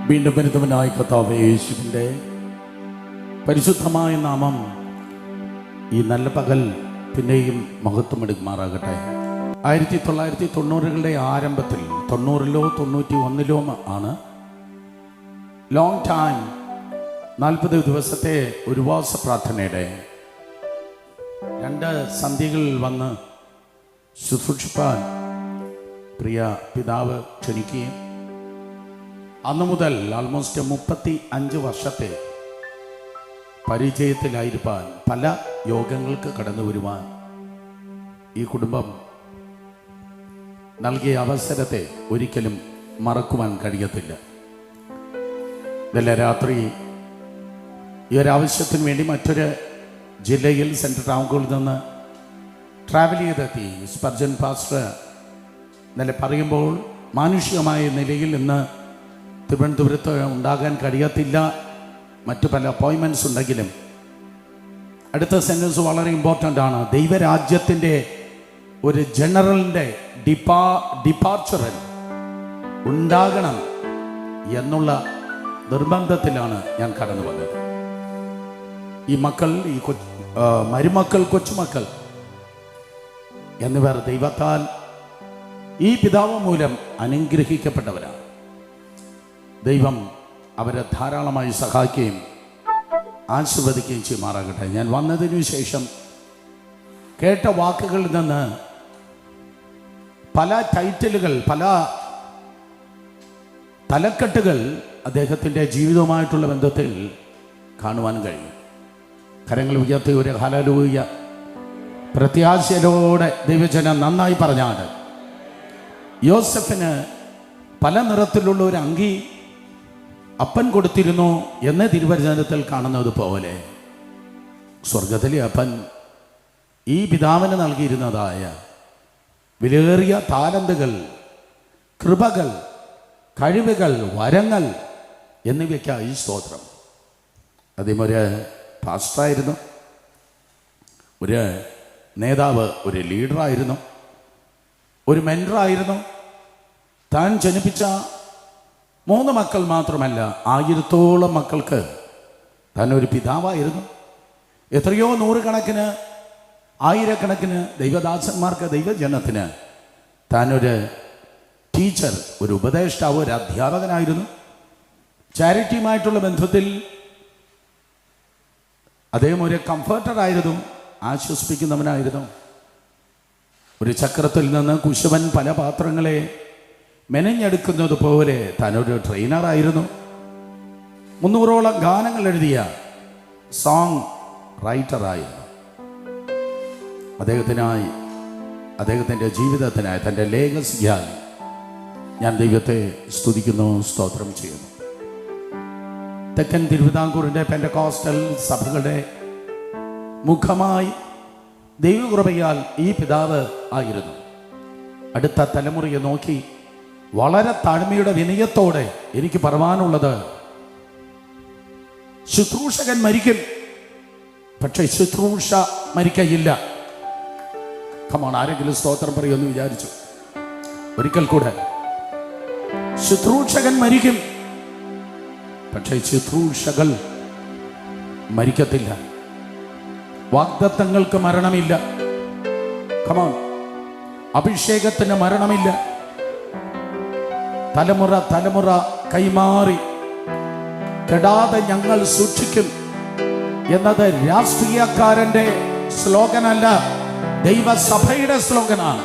വീണ്ടും വരുന്നവനായ കർത്താവേ യേശുവിൻ്റെ പരിശുദ്ധമായ നാമം ഈ നല്ല പകൽ പിന്നെയും മഹത്വമെടുക്കുമാറാകട്ടെ. 1990കളുടെ ആരംഭത്തിൽ 90-ലോ 91-ലോ ആണ് ലോങ് ടൈം 40 ദിവസത്തെ ഒരു ഉപവാസ പ്രാർത്ഥനയുടെ 2 സന്ധ്യകളിൽ വന്ന് ശുശ്രൂഷിപ്പാൻ പ്രിയ പിതാവ് ക്ഷണിക്കുകയും അന്നു മുതൽ ആൾമോസ്റ്റ് 35 വർഷത്തെ പരിചയത്തിലായിരിക്കാൻ പല യോഗങ്ങൾക്ക് കടന്നു വരുവാൻ ഈ കുടുംബം നൽകിയ അവസരത്തെ ഒരിക്കലും മറക്കുവാൻ കഴിയത്തില്ല. ഇന്നലെ രാത്രി ഈ ഒരാവശ്യത്തിന് വേണ്ടി മറ്റൊരു ജില്ലയിൽ സെൻട്രൽ ടൗണിൽ നിന്ന് ട്രാവൽ ചെയ്തെത്തി. സ്പർജൻ പാസ്റ്റർ ഇന്നലെ പറയുമ്പോൾ മാനുഷികമായ നിലയിൽ ഇന്ന് തിരുവനന്തപുരത്ത് ഉണ്ടാകാൻ കഴിയത്തില്ല, മറ്റു പല അപ്പോയിൻമെൻറ്റ്സ് ഉണ്ടെങ്കിലും അടുത്ത സെൻറ്റൻസ് വളരെ ഇമ്പോർട്ടൻ്റ് ആണ്. ദൈവരാജ്യത്തിൻ്റെ ഒരു ജനറലിൻ്റെ ഡിപ്പാർച്ചറിൽ ഉണ്ടാകണം എന്നുള്ള നിർബന്ധത്തിലാണ് ഞാൻ കടന്നു വന്നത്. ഈ മക്കൾ, ഈ മരുമക്കൾ, കൊച്ചുമക്കൾ എന്നിവർ ദൈവത്താൽ ഈ പിതാവ് മൂലം അനുഗ്രഹിക്കപ്പെട്ടവരാണ്. ദൈവം അവരെ ധാരാളമായി സഹായിക്കുകയും ആശീർവദിക്കുകയും ചെയ്യുമാറാകട്ടെ. ഞാൻ വന്നതിനു ശേഷം കേട്ട വാക്കുകളിൽ നിന്ന് പല ടൈറ്റിലുകൾ, പല തലക്കെട്ടുകൾ അദ്ദേഹത്തിൻ്റെ ജീവിതവുമായിട്ടുള്ള ബന്ധത്തിൽ കാണുവാൻ കഴിയും. കരങ്ങൾ ഉയർത്തി ഒരു ഹല്ലേലൂയ പ്രത്യാശയോടെ ദൈവജനം നന്നായി പറഞ്ഞാൽ, യോസഫിന് പല നിറത്തിലുള്ള ഒരു അങ്കി അപ്പൻ കൊടുത്തിരുന്നു എന്ന് തിരുവചനത്തിൽ കാണുന്നത് പോലെ സ്വർഗത്തിലെ അപ്പൻ ഈ പിതാവിന് നൽകിയിരുന്നതായ വിലയേറിയ താലന്തുകൾ, കൃപകൾ, കഴിവുകൾ, വരങ്ങൾ എന്നിവയ്ക്കായി സ്തോത്രം. അദ്ദേഹം ഒരു പാസ്റ്ററായിരുന്നു, ഒരു നേതാവ്, ഒരു ലീഡറായിരുന്നു, ഒരു മെൻറ്ററായിരുന്നു. താൻ ജനിപ്പിച്ച 3 മക്കൾ മാത്രമല്ല, 1000-ഓളം മക്കൾക്ക് താൻ ഒരു പിതാവായിരുന്നു. എത്രയോ നൂറുകണക്കിന്, ആയിരക്കണക്കിന് ദൈവദാസന്മാർക്ക്, ദൈവജനത്തിന് താനൊരു ടീച്ചർ, ഒരു ഉപദേഷ്ടാവ്, ഒരു അധ്യാപകനായിരുന്നു. ചാരിറ്റിയുമായിട്ടുള്ള ബന്ധത്തിൽ അദ്ദേഹം ഒരു കംഫർട്ടറായിരുന്നു, ആശ്വസിപ്പിക്കുന്നവനായിരുന്നു. ഒരു ചക്രത്തിൽ നിന്ന് കുശവൻ പല പാത്രങ്ങളെ മെനഞ്ഞെടുക്കുന്നത് പോലെ താനൊരു ട്രെയിനറായിരുന്നു. 300ഓളം ഗാനങ്ങൾ എഴുതിയ സോങ് റൈറ്ററായിരുന്നു. അദ്ദേഹത്തിനായി, അദ്ദേഹത്തിൻ്റെ ജീവിതത്തിനായി, തൻ്റെ ലേഖസിയായി ഞാൻ ദൈവത്തെ സ്തുതിക്കുന്നു, സ്തോത്രം ചെയ്യുന്നു. തെക്കൻ തിരുവിതാംകൂറിൻ്റെ പെൻ്റക്കോസ്റ്റൽ സഭകളുടെ മുഖമായി ദൈവകൃപയാൽ ഈ പിതാവ് ആയിരുന്നു. അടുത്ത തലമുറയെ നോക്കി വളരെ താഴ്മയുടെ വിനയത്തോടെ എനിക്ക് പറയാനുള്ളത്, ശുശ്രൂഷകൻ മരിക്കും, പക്ഷെ ശുശ്രൂഷ മരിക്കയില്ല. കമോൺ, ആരെങ്കിലും സ്തോത്രം പറയുമെന്ന് വിചാരിച്ചു. ഒരിക്കൽ കൂടെ, ശുശ്രൂഷകൻ മരിക്കും, പക്ഷെ ശുശ്രൂഷകൾ മരിക്കത്തില്ല. വാഗ്ദത്തങ്ങൾക്ക് മരണമില്ല. കമോൺ, അഭിഷേകത്തിന് മരണമില്ല. തലമുറ തലമുറ കൈമാറി കെടാതെ ഞങ്ങൾ സൂക്ഷിക്കും എന്നത് രാഷ്ട്രീയക്കാരൻ്റെ സ്ലോഗനല്ല, ദൈവസഭയുടെ സ്ലോഗനാണ്.